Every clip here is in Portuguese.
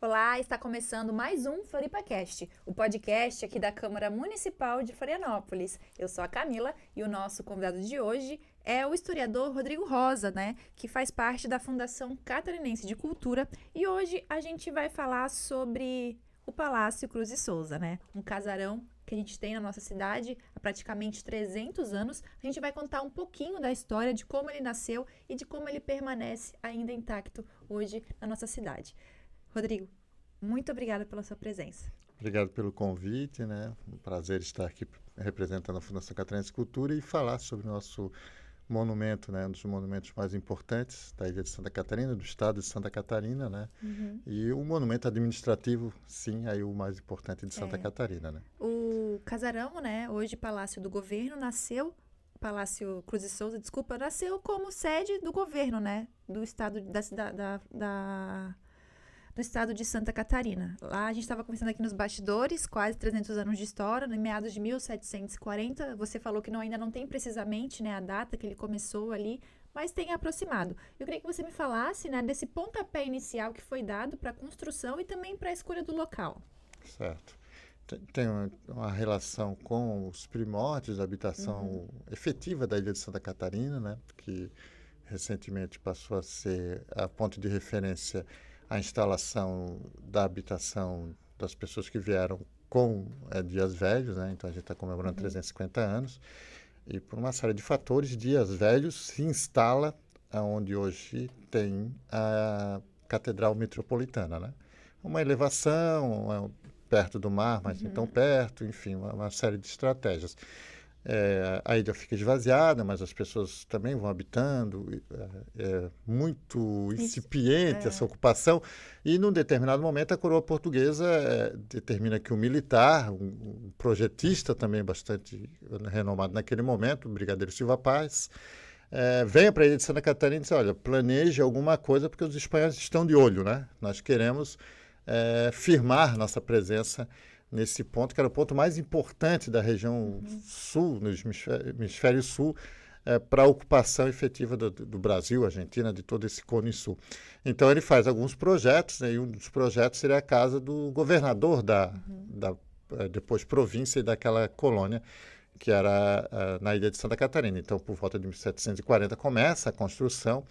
Olá, está começando mais um FloripaCast, o podcast aqui da Câmara Municipal de Florianópolis. Eu sou a Camila e o nosso convidado de hoje é o historiador Rodrigo Rosa, que faz parte da Fundação Catarinense de Cultura, e hoje a gente vai falar sobre o Palácio Cruz e Souza, um casarão que a gente tem na nossa cidade há praticamente 300 anos. A gente vai contar um pouquinho da história de como ele nasceu e de como ele permanece ainda intacto hoje na nossa cidade. Rodrigo, muito obrigada pela sua presença. Obrigado pelo convite, Um prazer estar aqui representando a Fundação Catarinense de Cultura e falar sobre o nosso monumento, um dos monumentos mais importantes da Ilha de Santa Catarina, do estado de Santa Catarina, E o monumento administrativo, sim, aí o mais importante de Santa Catarina, O casarão, hoje Palácio do Governo, Palácio Cruz e Souza, nasceu como sede do governo, do estado do estado de Santa Catarina. Lá a gente estava conversando aqui nos bastidores, quase 300 anos de história, em meados de 1740. Você falou que ainda não tem precisamente a data que ele começou ali, mas tem aproximado. Eu queria que você me falasse desse pontapé inicial que foi dado para a construção e também para a escolha do local. Certo. Tem uma relação com os primórdios da habitação efetiva da Ilha de Santa Catarina, que recentemente passou a ser a ponto de referência a instalação da habitação das pessoas que vieram com Dias Velhos, Então a gente está comemorando 350 anos e por uma série de fatores, Dias Velhos se instala onde hoje tem a Catedral Metropolitana, Uma elevação perto do mar, mas não tão perto, enfim, uma série de estratégias. A ilha fica esvaziada, mas as pessoas também vão habitando, é muito incipiente essa ocupação, e num determinado momento a coroa portuguesa determina que um militar, um projetista também bastante renomado naquele momento, o brigadeiro Silva Paz, venha para a ilha de Santa Catarina e diz, olha, planeje alguma coisa porque os espanhóis estão de olho, Nós queremos firmar nossa presença nesse ponto, que era o ponto mais importante da região sul, no hemisfério sul, para a ocupação efetiva do Brasil, Argentina, de todo esse cone sul. Então, ele faz alguns projetos, e um dos projetos seria a casa do governador da depois província e daquela colônia, que era na ilha de Santa Catarina. Então, por volta de 1740, começa a construção,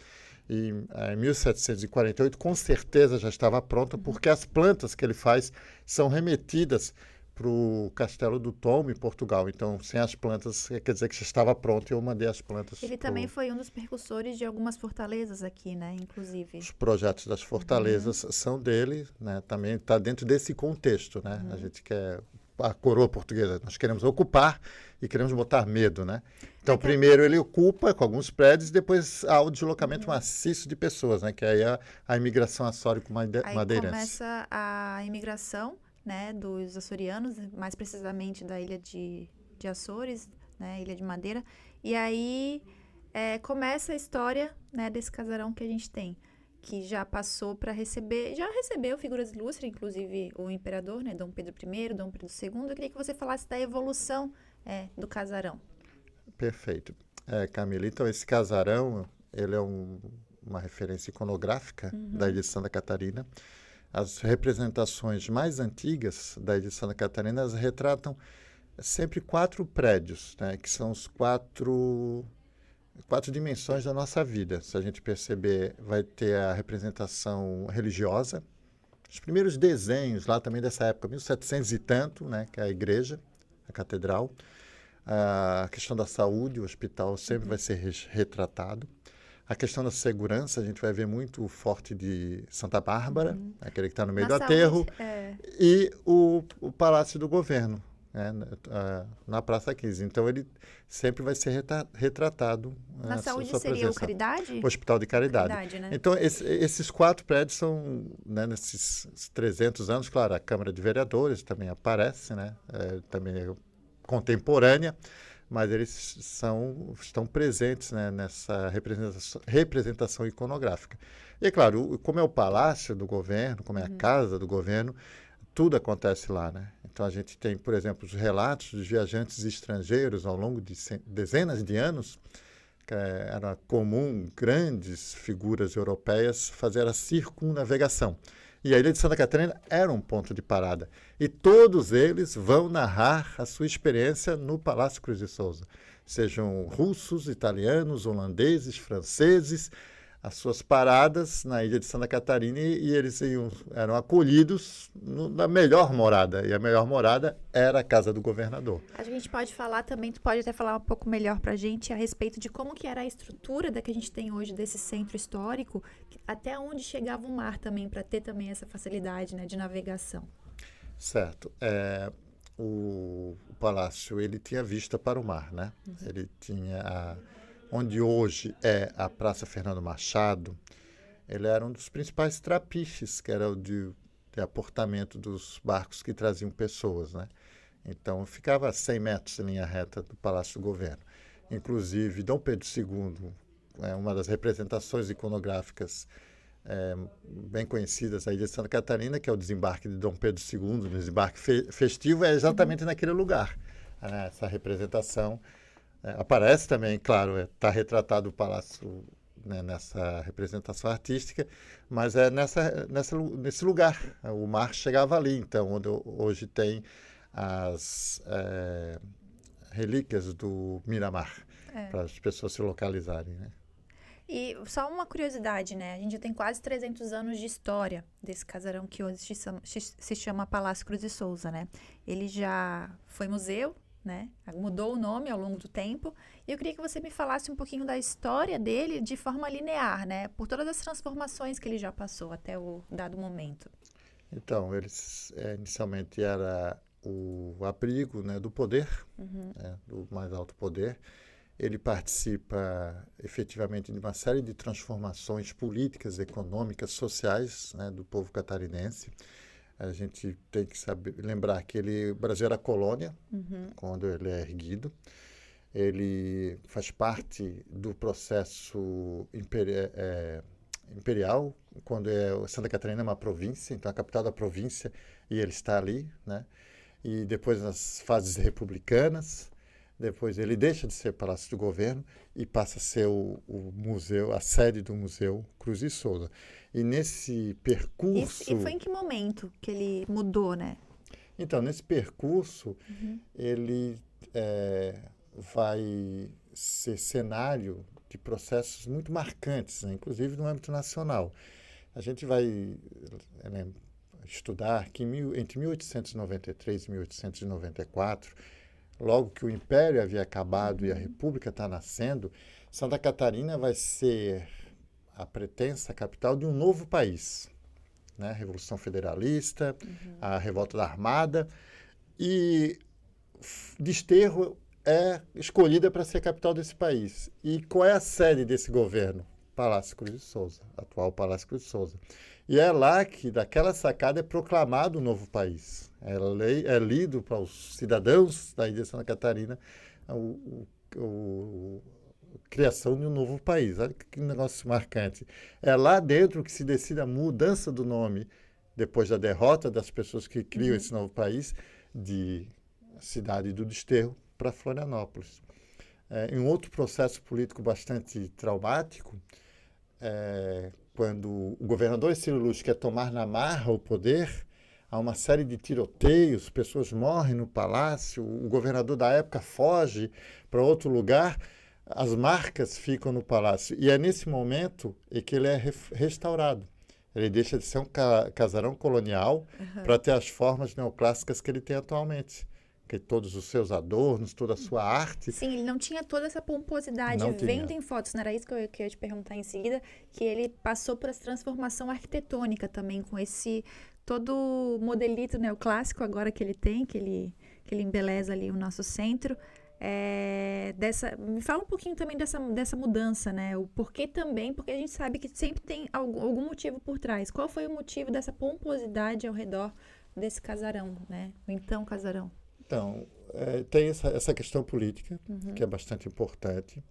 e em 1748 com certeza já estava pronta, porque as plantas que ele faz são remetidas para o Castelo do Tombo, em Portugal. Então, sem as plantas, quer dizer que já estava pronto, e eu mandei as plantas. Ele também foi um dos percussores de algumas fortalezas aqui, inclusive. Os projetos das fortalezas são dele, Também está dentro desse contexto, A gente quer a coroa portuguesa, nós queremos ocupar e queremos botar medo, Então, primeiro ele ocupa com alguns prédios, e depois há o deslocamento maciço de pessoas, Que aí é a imigração açórico-madeirense. Aí começa a imigração, dos açorianos, mais precisamente da ilha de Açores, Ilha de Madeira, e aí começa a história, desse casarão que a gente tem, que já passou para já recebeu figuras ilustres, inclusive o imperador, Dom Pedro I, Dom Pedro II. Eu queria que você falasse da evolução do casarão. Perfeito. Camila, então esse casarão, ele é uma referência iconográfica da Ilha de Santa Catarina. As representações mais antigas da Ilha de Santa Catarina, elas retratam sempre 4 prédios, que são os quatro dimensões da nossa vida. Se a gente perceber, vai ter a representação religiosa, os primeiros desenhos lá também dessa época, 1700 e tanto, que é a igreja, a catedral, a questão da saúde, o hospital sempre vai ser retratado. A questão da segurança, a gente vai ver muito o Forte de Santa Bárbara, aquele que está no meio do aterro, e o Palácio do Governo, na Praça 15. Então, ele sempre vai ser retratado. Na saúde seria o Caridade? O Hospital de Caridade. Então, esses 4 prédios são, nesses 300 anos, claro, a Câmara de Vereadores também aparece, também é contemporânea, mas eles estão presentes nessa representação iconográfica. E, é claro, como é o Palácio do Governo, como é a Casa do Governo, tudo acontece lá, Então, a gente tem, por exemplo, os relatos dos viajantes estrangeiros ao longo de dezenas de anos, que era comum grandes figuras europeias fazer a circunnavegação. E a Ilha de Santa Catarina era um ponto de parada. E todos eles vão narrar a sua experiência no Palácio Cruz de Souza. Sejam russos, italianos, holandeses, franceses, as suas paradas na Ilha de Santa Catarina e eles eram acolhidos na melhor morada. E a melhor morada era a casa do governador. A gente pode falar também, tu pode até falar um pouco melhor pra gente a respeito de como que era a estrutura da que a gente tem hoje desse centro histórico, até onde chegava o mar também, para ter também essa facilidade, né, de navegação. Certo. O palácio ele tinha vista para o mar, né? Ele tinha onde hoje é a Praça Fernando Machado, ele era um dos principais trapiches, que era o de aportamento dos barcos que traziam pessoas, né? Então, ficava a 100 metros em linha reta do Palácio do Governo. Inclusive, Dom Pedro II, uma das representações iconográficas bem conhecidas aí de Santa Catarina, que é o desembarque de Dom Pedro II, o desembarque festivo, é exatamente naquele lugar. Essa representação aparece também, claro, está retratado o palácio, né, nessa representação artística, mas é nesse lugar. O mar chegava ali, então, onde hoje tem as relíquias do Miramar, para as pessoas se localizarem, né? E só uma curiosidade, né? A gente já tem quase 300 anos de história desse casarão que hoje se chama Palácio Cruz de Souza, né? Ele já foi museu, né? Mudou o nome ao longo do tempo. E eu queria que você me falasse um pouquinho da história dele de forma linear, né? Por todas as transformações que ele já passou até o dado momento. Então, eles inicialmente era o abrigo, né, do poder, né, do mais alto poder. Ele participa efetivamente de uma série de transformações políticas, econômicas, sociais, né, do povo catarinense. A gente tem que lembrar que o Brasil era colônia quando ele é erguido. Ele faz parte do processo imperial, quando Santa Catarina é uma província, então a capital da província, e ele está ali, né? E depois nas fases republicanas, depois ele deixa de ser Palácio do Governo e passa a ser o museu, a sede do Museu Cruz de Souza. E nesse percurso... E foi em que momento que ele mudou, né? Então, nesse percurso, ele vai ser cenário de processos muito marcantes, né? Inclusive no âmbito nacional. A gente vai estudar que entre 1893 e 1894, logo que o Império havia acabado e a República está nascendo, Santa Catarina vai ser a pretensa capital de um novo país, né? A Revolução Federalista, a Revolta da Armada, e Desterro é escolhida para ser capital desse país. E qual é a sede desse governo? Palácio Cruz de Souza, atual Palácio Cruz de Souza. E é lá que, daquela sacada, é proclamado o novo país. É lido para os cidadãos da Ilha de Santa Catarina a criação de um novo país. Olha que negócio marcante. É lá dentro que se decide a mudança do nome, depois da derrota das pessoas que criam esse novo país, de Cidade do Desterro para Florianópolis. Em um outro processo político bastante traumático, quando o governador Ercílio Luz quer tomar na marra o poder, há uma série de tiroteios, pessoas morrem no palácio, o governador da época foge para outro lugar, as marcas ficam no palácio. E é nesse momento que ele é restaurado. Ele deixa de ser um casarão colonial para ter as formas neoclássicas que ele tem atualmente. Que todos os seus adornos, toda a sua arte. Sim, ele não tinha toda essa pomposidade vendo em fotos, não era isso que eu ia te perguntar em seguida, que ele passou por essa transformação arquitetônica também, com esse todo modelito neoclássico agora que ele tem, que ele embeleza ali o nosso centro. Me fala um pouquinho também dessa mudança, né? O porquê também, porque a gente sabe que sempre tem algum motivo por trás. Qual foi o motivo dessa pomposidade ao redor desse casarão, né? O então casarão. Então, tem essa questão política, que é bastante importante,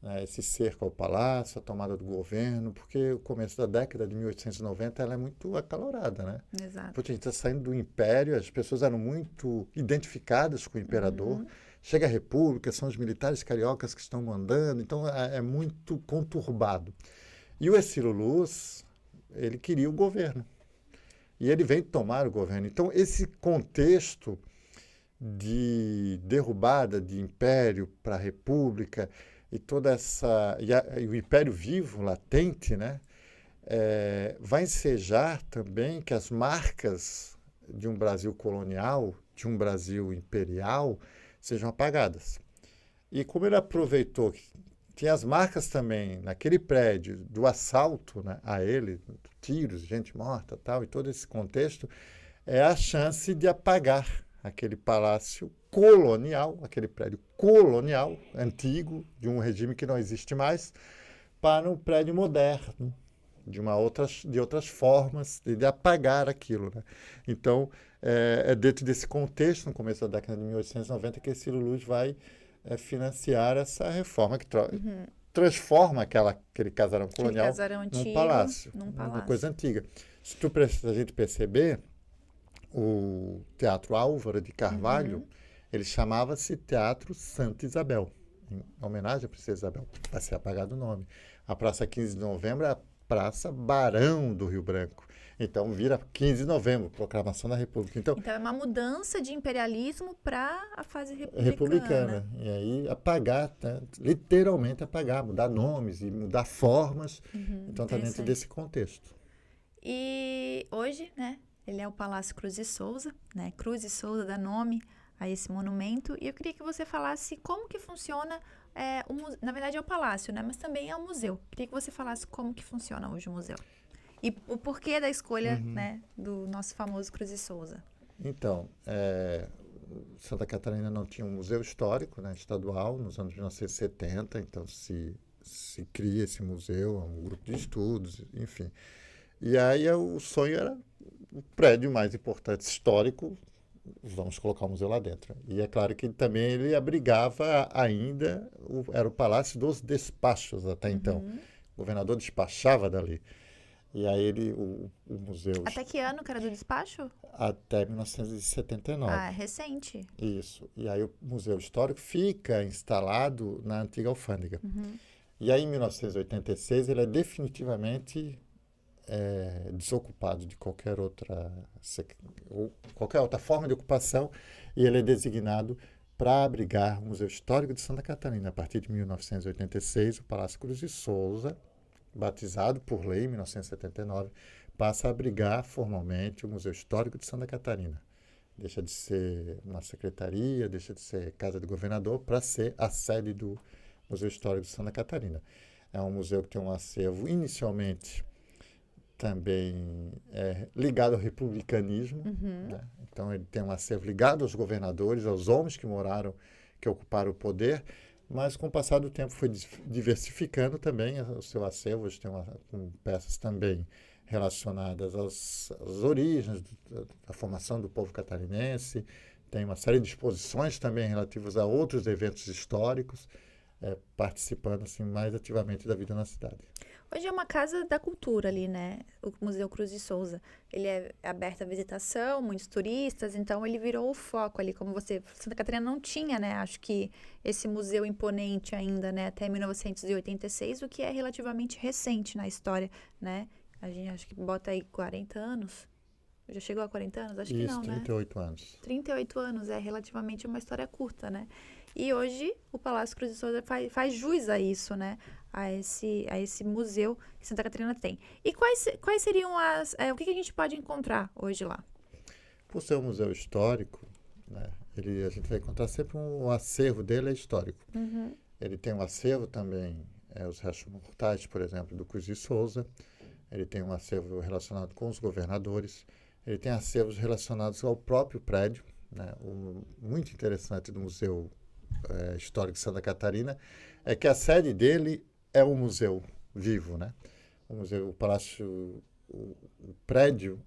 né? Esse cerco ao palácio, a tomada do governo, porque o começo da década de 1890 ela é muito acalorada, né? Exato. Porque a gente está saindo do Império, as pessoas eram muito identificadas com o imperador, chega a República, são os militares cariocas que estão mandando, então é muito conturbado. E o Ercílio Luz, ele queria o governo. e ele vem tomar o governo. Então, esse contexto de derrubada de império para a república e toda essa e o império vivo, latente, né, vai ensejar também que as marcas de um Brasil colonial, de um Brasil imperial, sejam apagadas. E como ele aproveitou que tinha as marcas também naquele prédio do assalto, né, a ele, tiros, gente morta, tal, e todo esse contexto, é a chance de apagar aquele palácio colonial, aquele prédio colonial, antigo, de um regime que não existe mais, para um prédio moderno, de outras formas de apagar aquilo, né? Então, é dentro desse contexto, no começo da década de 1890, que Ciro Luz vai financiar essa reforma que transforma aquele casarão colonial num palácio, uma coisa antiga. Se a gente perceber, o Teatro Álvaro de Carvalho, ele chamava-se Teatro Santa Isabel, em homenagem à Princesa Isabel. Vai ser apagado o nome. A Praça 15 de Novembro é a Praça Barão do Rio Branco. Então, vira 15 de novembro, proclamação da República. Então é uma mudança de imperialismo para a fase republicana. E aí apagar, né? Literalmente apagar, mudar nomes e mudar formas. Então, está dentro desse contexto. E hoje, né, ele é o Palácio Cruz e Souza, né? Cruz e Souza dá nome a esse monumento. E eu queria que você falasse como que funciona, na verdade é o palácio, né? Mas também é o museu. Queria que você falasse como que funciona hoje o museu. E o porquê da escolha, né, do nosso famoso Cruz e Souza. Então, Santa Catarina não tinha um museu histórico, né, estadual, nos anos 1970, então se cria esse museu, um grupo de estudos, enfim. E aí o sonho era o prédio mais importante histórico, vamos colocar o museu lá dentro. E é claro que também ele abrigava ainda, era o Palácio dos Despachos até então. O governador despachava dali. E aí o museu... Até que ano que era do despacho? Até 1979. Ah, é recente. Isso. E aí o Museu Histórico fica instalado na antiga alfândega. E aí em 1986 ele é definitivamente desocupado de qualquer outra forma de ocupação e ele é designado para abrigar o Museu Histórico de Santa Catarina. A partir de 1986, o Palácio Cruz e Souza, batizado por lei em 1979, passa a abrigar formalmente o Museu Histórico de Santa Catarina. Deixa de ser uma secretaria, deixa de ser casa do governador para ser a sede do Museu Histórico de Santa Catarina. É um museu que tem um acervo inicialmente também ligado ao republicanismo, né? Então ele tem um acervo ligado aos governadores, aos homens que ocuparam o poder, mas com o passar do tempo foi diversificando também o seu acervo. Hoje tem com peças também relacionadas às origens da formação do povo catarinense, tem uma série de exposições também relativas a outros eventos históricos, participando assim, mais ativamente da vida na cidade. Hoje é uma casa da cultura ali, né? O Museu Cruz e Souza. Ele é aberto à visitação, muitos turistas, então ele virou o foco ali, como Santa Catarina não tinha, né? Acho que esse museu imponente ainda, né? Até 1986, o que é relativamente recente na história, né? A gente acho que bota aí 40 anos. Já chegou a 40 anos? Acho que não, 38 anos. 38 anos, é relativamente uma história curta, né? E hoje o Palácio Cruz e Souza faz jus a isso, né? A esse museu que Santa Catarina tem. E quais seriam o que a gente pode encontrar hoje lá? Por ser um museu histórico, né, a gente vai encontrar sempre o acervo dele é histórico. Ele tem um acervo também, os restos mortais, por exemplo, do Cruz e Souza. Ele tem um acervo relacionado com os governadores. Ele tem acervos relacionados ao próprio prédio, né? O muito interessante do Museu Histórico de Santa Catarina é que a sede dele é um museu vivo, né? O palácio, o prédio,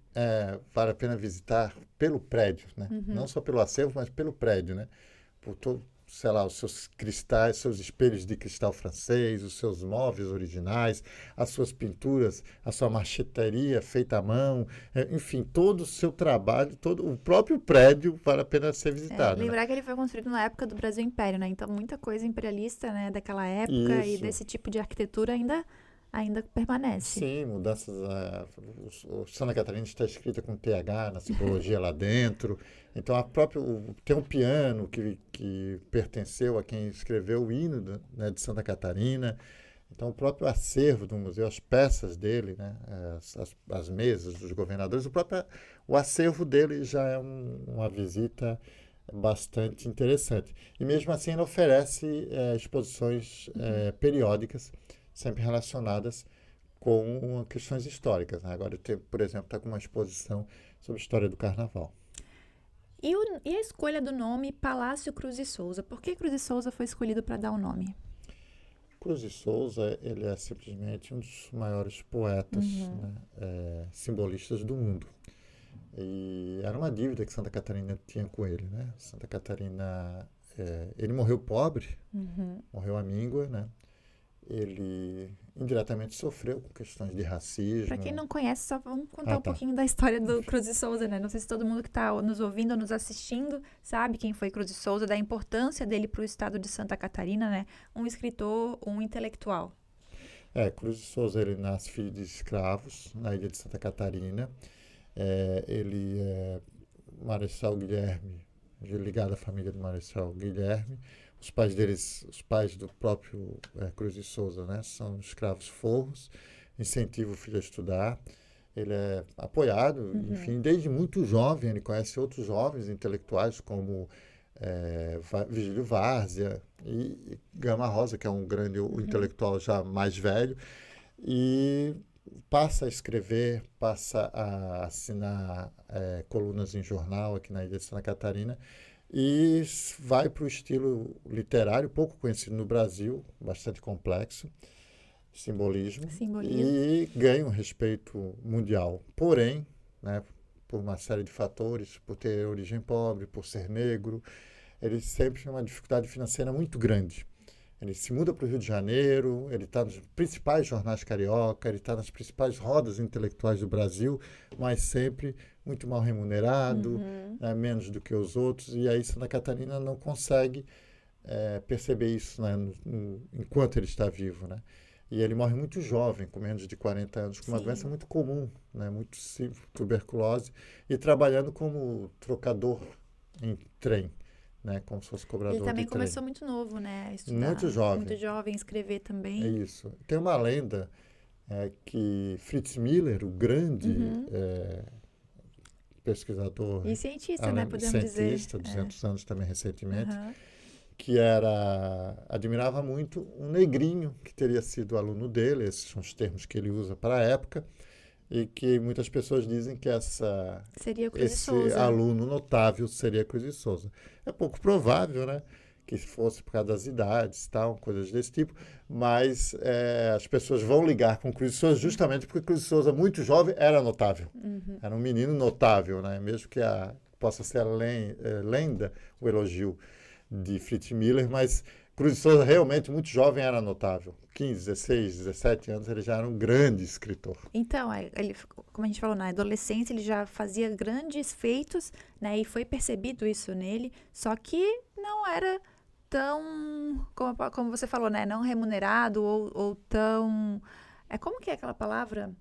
vale a pena visitar pelo prédio, né? Não só pelo acervo, mas pelo prédio, né? Por todo, sei lá, os seus cristais, seus espelhos de cristal francês, os seus móveis originais, as suas pinturas, a sua marcheteria feita à mão, enfim, todo o seu trabalho, todo o próprio prédio vale a pena ser visitado. Lembrar, né, que ele foi construído na época do Brasil Império, né? Então muita coisa imperialista, né, daquela época. Isso. E desse tipo de arquitetura ainda ainda permanece. Sim, mudanças. O Santa Catarina está escrita com TH na simbologia lá dentro. Então, tem um piano que pertenceu a quem escreveu o hino né, de Santa Catarina. Então, o próprio acervo do museu, as peças dele, né, as mesas dos governadores, o acervo dele já é uma visita bastante interessante. E mesmo assim, ele oferece exposições periódicas, sempre relacionadas com questões históricas. Né? Agora, por exemplo, está com uma exposição sobre a história do Carnaval. E a escolha do nome Palácio Cruz de Souza? Por que Cruz de Souza foi escolhido para dar o nome? Cruz de Souza, ele é simplesmente um dos maiores poetas, né, simbolistas do mundo. E era uma dívida que Santa Catarina tinha com ele, né? Santa Catarina, ele morreu pobre, morreu amíngua, né? Ele indiretamente sofreu com questões de racismo. Para quem não conhece, só vamos contar um pouquinho da história do Cruz de Souza, né? Não sei se todo mundo que está nos ouvindo ou nos assistindo sabe quem foi Cruz de Souza, da importância dele para o estado de Santa Catarina, né? Um escritor, um intelectual. Cruz de Souza, ele nasce filho de escravos na ilha de Santa Catarina. Ele é Marechal Guilherme, ligado à família do Marechal Guilherme. Os pais do próprio Cruz de Souza, né, são escravos forros, incentivam o filho a estudar. Ele é apoiado, enfim, desde muito jovem. Ele conhece outros jovens intelectuais, como Vigílio Várzea e Gama Rosa, que é um grande intelectual já mais velho. E passa a escrever, passa a assinar colunas em jornal aqui na ilha de Santa Catarina. E vai para o estilo literário, pouco conhecido no Brasil, bastante complexo, simbolismo. E ganha um respeito mundial. Porém, né, por uma série de fatores, por ter origem pobre, por ser negro, ele sempre tem uma dificuldade financeira muito grande. Ele se muda para o Rio de Janeiro, ele está nos principais jornais carioca, ele está nas principais rodas intelectuais do Brasil, mas sempre muito mal remunerado, né, menos do que os outros. E aí Santa Catarina não consegue perceber isso, né, enquanto ele está vivo. Né? E ele morre muito jovem, com menos de 40 anos, com uma doença muito comum, né, muito simples, tuberculose, e trabalhando como trocador em trem. Né, como se fosse cobrador de trem. Ele também começou muito novo, né, a estudar. Muito jovem, escrever também. É isso. Tem uma lenda que Fritz Miller, o grande pesquisador... E cientista, né, podemos dizer. Cientista, 200 anos também recentemente, que admirava muito um negrinho que teria sido aluno dele, esses são os termos que ele usa para a época, e que muitas pessoas dizem que esse aluno notável seria Cruz de Souza. É pouco provável, né, que fosse por causa das idades, tal, coisas desse tipo, mas as pessoas vão ligar com Cruz de Souza justamente porque Cruz de Souza, muito jovem, era notável. Era um menino notável, né, mesmo que possa ser lenda o elogio de Fritz Miller, mas Cruz de Souza realmente muito jovem era notável. 15, 16, 17 anos, ele já era um grande escritor. Então, ele, como a gente falou, na adolescência ele já fazia grandes feitos, né? E foi percebido isso nele, só que não era tão, como você falou, né? Não remunerado ou tão... Como que é aquela palavra?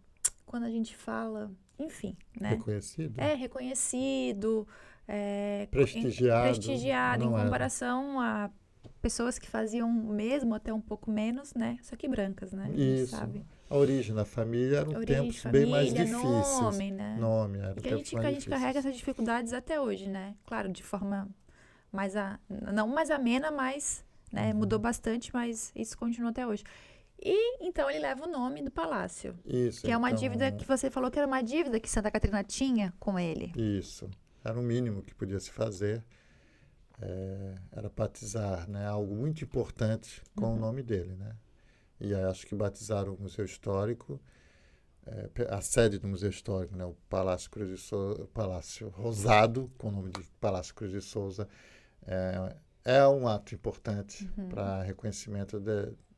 Quando a gente fala... Enfim, né? Reconhecido? Reconhecido. Prestigiado. Prestigiado, em comparação a pessoas que faziam o mesmo, até um pouco menos, né? Só que brancas, né? Isso. Sabe? A origem da família eram tempos bem mais difíceis. Nome, né? Era que a gente carrega essas dificuldades até hoje, né? Claro, de forma não mais amena, mas né, mudou bastante, mas isso continua até hoje. E então ele leva o nome do palácio. Isso. Que é uma dívida que você falou que era uma dívida que Santa Catarina tinha com ele. Isso. Era o mínimo que podia se fazer. Era batizar, né, algo muito importante com o nome dele, né? E aí acho que batizaram o Museu Histórico, a sede do Museu Histórico, né, o Palácio Cruz de Souza, Palácio Rosado, com o nome de Palácio Cruz de Souza, é um ato importante para reconhecimento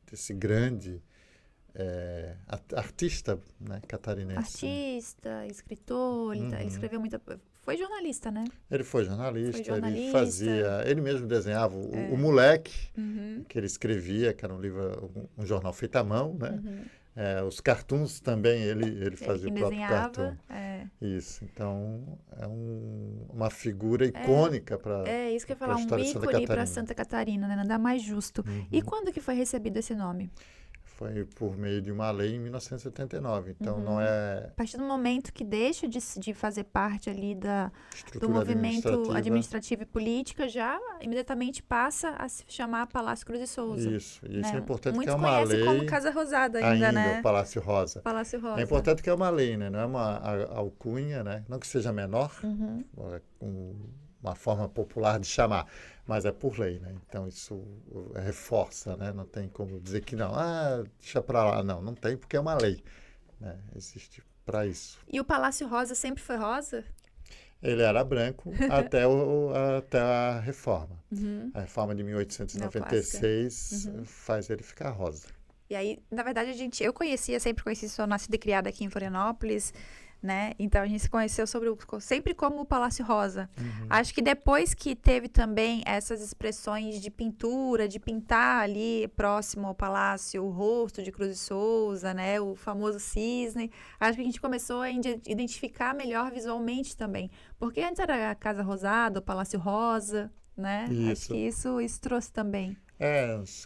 desse grande artista, né, catarinense. Artista, escritor, ele escreveu muita... Foi jornalista, né? Ele foi jornalista, ele mesmo desenhava o Moleque, que ele escrevia, que era um jornal feito à mão, né? Os cartoons também, ele fazia Quem o próprio cartoon. desenhava. Isso, então é uma figura icônica para Isso que eu ia a falar, um história de Santa ícone para Catarina. Santa Catarina, né? Nada mais justo. E Uhum. quando que foi recebido esse nome? Foi por meio de uma lei em 1979, então não A é partir do momento que deixa de fazer parte ali do estrutura movimento administrativa. administrativo e política, já imediatamente passa a se chamar Palácio Cruz de Souza. Isso é Né? importante que Muitos é uma conhecem como lei Casa Rosada ainda, né? o Palácio Rosa. Palácio Rosa. É importante que é uma lei, né? Não é uma alcunha, né? Não que seja menor, uma forma popular de chamar, mas é por lei, né? Então isso reforça, né? Não tem como dizer que não, deixa para lá, não tem porque é uma lei, né? Existe para isso. E o Palácio Rosa sempre foi rosa? Ele era branco até a reforma. A reforma de 1896 faz ele ficar rosa. E aí, na verdade, eu sempre conheci, sou nascida e criada aqui em Florianópolis, né? Então a gente se conheceu sempre como o Palácio Rosa. Acho que depois que teve também essas expressões de pintura, de pintar ali próximo ao palácio o rosto de Cruz de Souza, né? O famoso cisne. Acho que a gente começou a identificar melhor visualmente também. Porque antes era a Casa Rosada, o Palácio Rosa, né? Isso. Acho que isso trouxe também.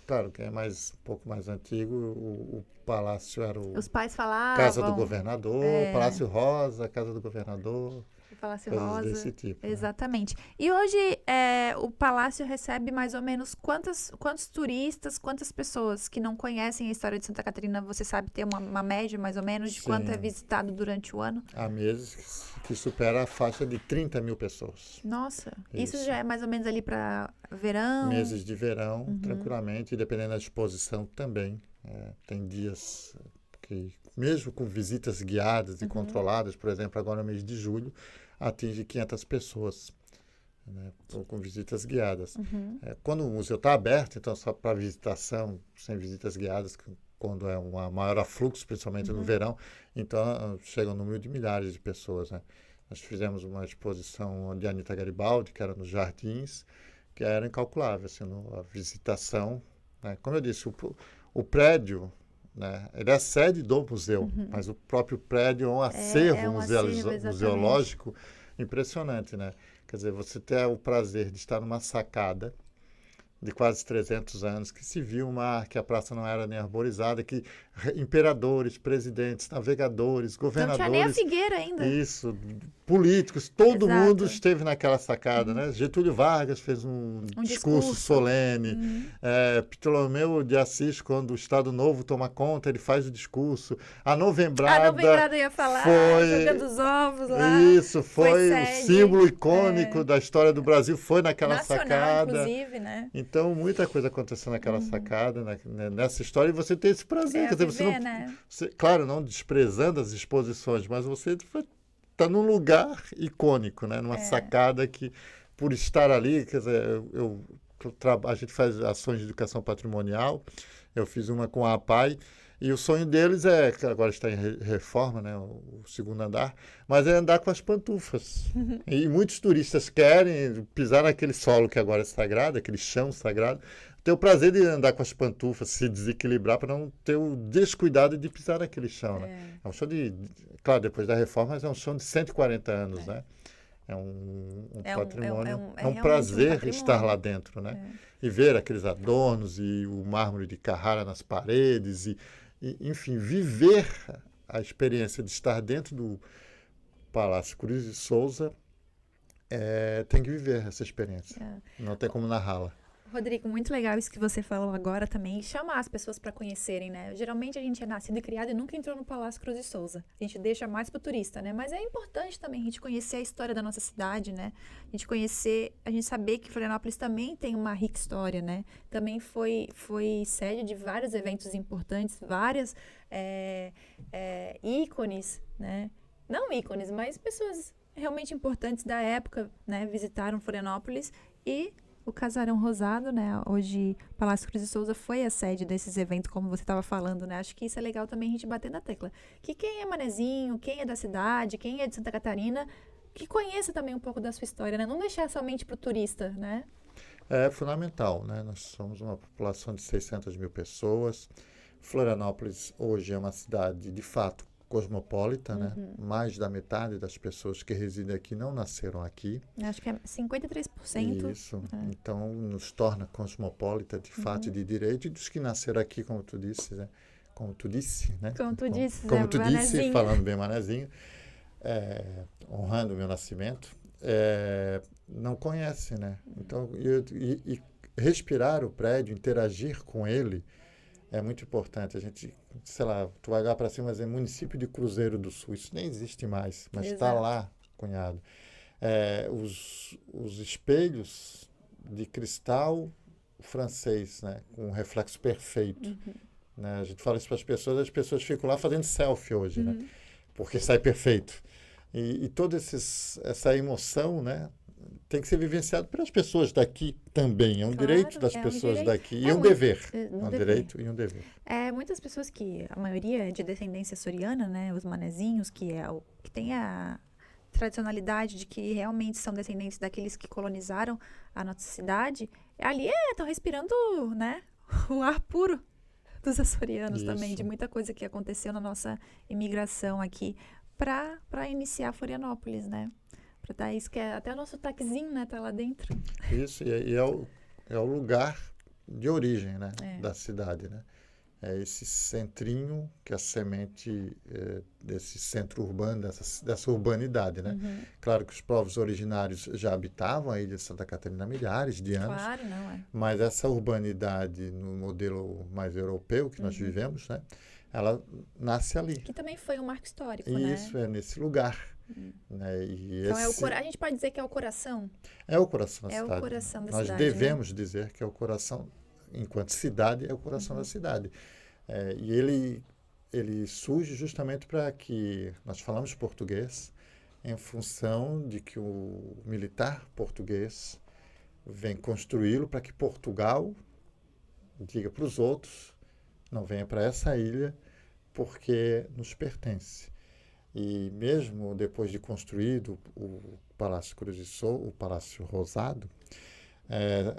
Claro que é um pouco mais antigo, o palácio era Os pais falavam. Casa do Governador, Palácio Rosa, Casa do Governador, Palácio coisas Rosa. desse tipo. Exatamente. Né? E hoje o palácio recebe mais ou menos quantos turistas, quantas pessoas que não conhecem a história de Santa Catarina, você sabe ter uma média mais ou menos de quanto é visitado durante o ano? Há meses que supera a faixa de 30 mil pessoas. Nossa, isso já é mais ou menos ali para verão? Meses de verão, tranquilamente, e dependendo da exposição também. Tem dias que, mesmo com visitas guiadas e controladas, por exemplo, agora no mês de julho, atinge 500 pessoas, né, com visitas guiadas. Quando o museu está aberto, então só para visitação, sem visitas guiadas, quando é um maior afluxo, principalmente no verão, então chega um número de milhares de pessoas. Né? Nós fizemos uma exposição de Anita Garibaldi, que era nos Jardins, que era incalculável, assim, a visitação. Né? Como eu disse, o prédio, né, ele é sede do museu, mas o próprio prédio é um acervo museológico impressionante, né? Quer dizer, você ter o prazer de estar numa sacada de quase 300 anos, que se viu que a praça não era nem arborizada, que imperadores, presidentes, navegadores, governadores... Não tinha nem a figueira ainda. Isso, políticos, todo mundo esteve naquela sacada, né? Getúlio Vargas fez um discurso solene, Ptolomeu de Assis, quando o Estado Novo toma conta, ele faz o discurso, a Novembrada ia falar, jogando os ovos lá. Isso, foi o símbolo icônico da história do Brasil, foi naquela sacada. Inclusive, né? Então, muita coisa aconteceu naquela sacada, nessa história, e você tem esse prazer. Quer dizer, você não, claro, não desprezando as exposições, mas você está num lugar icônico, né? Numa sacada que, por estar ali, quer dizer, a gente faz ações de educação patrimonial, eu fiz uma com a APAI, e o sonho deles que agora está em reforma, né, o segundo andar, mas é andar com as pantufas. E muitos turistas querem pisar naquele solo que agora é sagrado, aquele chão sagrado, ter o prazer de andar com as pantufas, se desequilibrar para não ter o descuidado de pisar naquele chão. Né? É um chão claro, depois da reforma, mas é um chão de 140 anos, né? É um patrimônio, é um prazer estar lá dentro, né? E ver aqueles adornos e o mármore de Carrara nas paredes e enfim, viver a experiência de estar dentro do Palácio Cruz de Souza, tem que viver essa experiência. Não tem como narrá-la. Rodrigo, muito legal isso que você falou agora também, chamar as pessoas para conhecerem, né? Geralmente a gente é nascido e criado e nunca entrou no Palácio Cruz de Souza. A gente deixa mais pro turista, né? Mas é importante também a gente conhecer a história da nossa cidade, né? A gente saber que Florianópolis também tem uma rica história, né? Também foi sede de vários eventos importantes, várias ícones, né? Não ícones, mas pessoas realmente importantes da época, né? Visitaram Florianópolis e o Casarão Rosado, né? Hoje, o Palácio Cruz de Souza foi a sede desses eventos, como você estava falando, né? Acho que isso é legal também a gente bater na tecla. Que quem é manezinho, quem é da cidade, quem é de Santa Catarina, que conheça também um pouco da sua história, né? Não deixar somente para o turista, né? É fundamental, né? Nós somos uma população de 600 mil pessoas, Florianópolis hoje é uma cidade, de fato, cosmopolita, né? Mais da metade das pessoas que residem aqui não nasceram aqui. Acho que é 53%. Isso. Então, nos torna cosmopolita, de fato, e de direito. E dos que nasceram aqui, como tu disse, né? Como tu disse, né? Como tu disse, falando bem manezinho, honrando o meu nascimento, não conhece, né? Então, e respirar o prédio, interagir com ele, é muito importante. A gente, sei lá, tu vai lá para cima e dizer município de Cruzeiro do Sul, isso nem existe mais, mas está lá, cunhado. Os espelhos de cristal francês, né, com um reflexo perfeito. Né? A gente fala isso para as pessoas ficam lá fazendo selfie hoje, né? Porque sai perfeito. E toda essa emoção, né, tem que ser vivenciado pelas pessoas daqui também. É um direito das pessoas daqui e um dever. É um direito e um dever. Muitas pessoas a maioria é de descendência açoriana, né? Os manezinhos, que tem a tradicionalidade de que realmente são descendentes daqueles que colonizaram a nossa cidade. Ali estão respirando, né, o ar puro dos açorianos também, de muita coisa que aconteceu na nossa imigração aqui para iniciar Florianópolis, né? Para dar isso, que até o nosso taquezinho, né, tá lá dentro. Isso, e é o lugar de origem, né, da cidade, né? É esse centrinho que é a semente desse centro urbano, dessa urbanidade, né? Claro que os povos originários já habitavam a ilha de Santa Catarina há milhares de anos. Claro, não é. Mas essa urbanidade no modelo mais europeu que nós vivemos, né? Ela nasce ali. Que também foi um marco histórico, Isso, né? é nesse lugar. Né? Então, a gente pode dizer que é o coração? É o coração da cidade. É o coração da Nós cidade, devemos dizer que é o coração, enquanto cidade, é o coração da cidade. E ele surge justamente para que nós falamos português em função de que o militar português vem construí-lo para que Portugal diga para os outros, não venha para essa ilha porque nos pertence. E mesmo depois de construído o Palácio Cruz de Sol, o Palácio Rosado,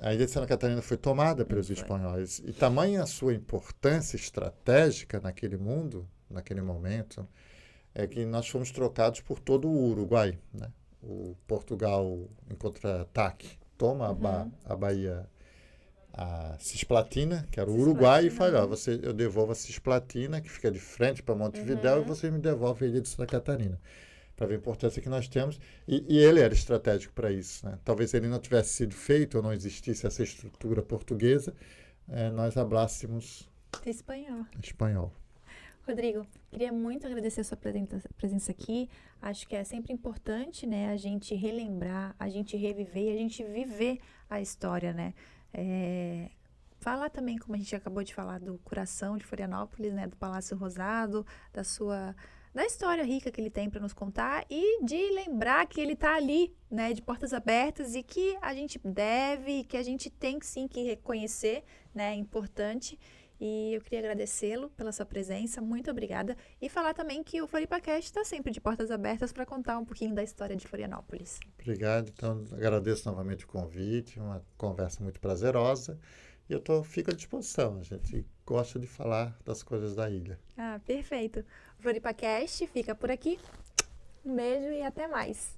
a ilha de Santa Catarina foi tomada pelos espanhóis. E tamanha a sua importância estratégica naquele mundo, naquele momento, é que nós fomos trocados por todo o Uruguai. Né? O Portugal, em contra-ataque, toma a Baía, a Cisplatina, que era o Uruguai, e fala, eu devolvo a Cisplatina, que fica de frente para Montevidéu, e você me devolve a ilha de Santa Catarina. Para ver a importância que nós temos. E ele era estratégico para isso. Né? Talvez ele não tivesse sido feito, ou não existisse essa estrutura portuguesa, nós hablássemos espanhol. Rodrigo, queria muito agradecer a sua presença aqui. Acho que é sempre importante, né, a gente relembrar, a gente reviver e a gente viver a história, né? Falar também, como a gente acabou de falar, do coração de Florianópolis, né, do Palácio Rosado, da história rica que ele tem para nos contar e de lembrar que ele está ali, né, de portas abertas e que a gente que a gente tem sim que reconhecer, né, é importante. E eu queria agradecê-lo pela sua presença, muito obrigada. E falar também que o FloripaCast está sempre de portas abertas para contar um pouquinho da história de Florianópolis. Obrigado, então agradeço novamente o convite, uma conversa muito prazerosa. E eu fico à disposição, a gente gosta de falar das coisas da ilha. Perfeito. O FloripaCast fica por aqui. Um beijo e até mais.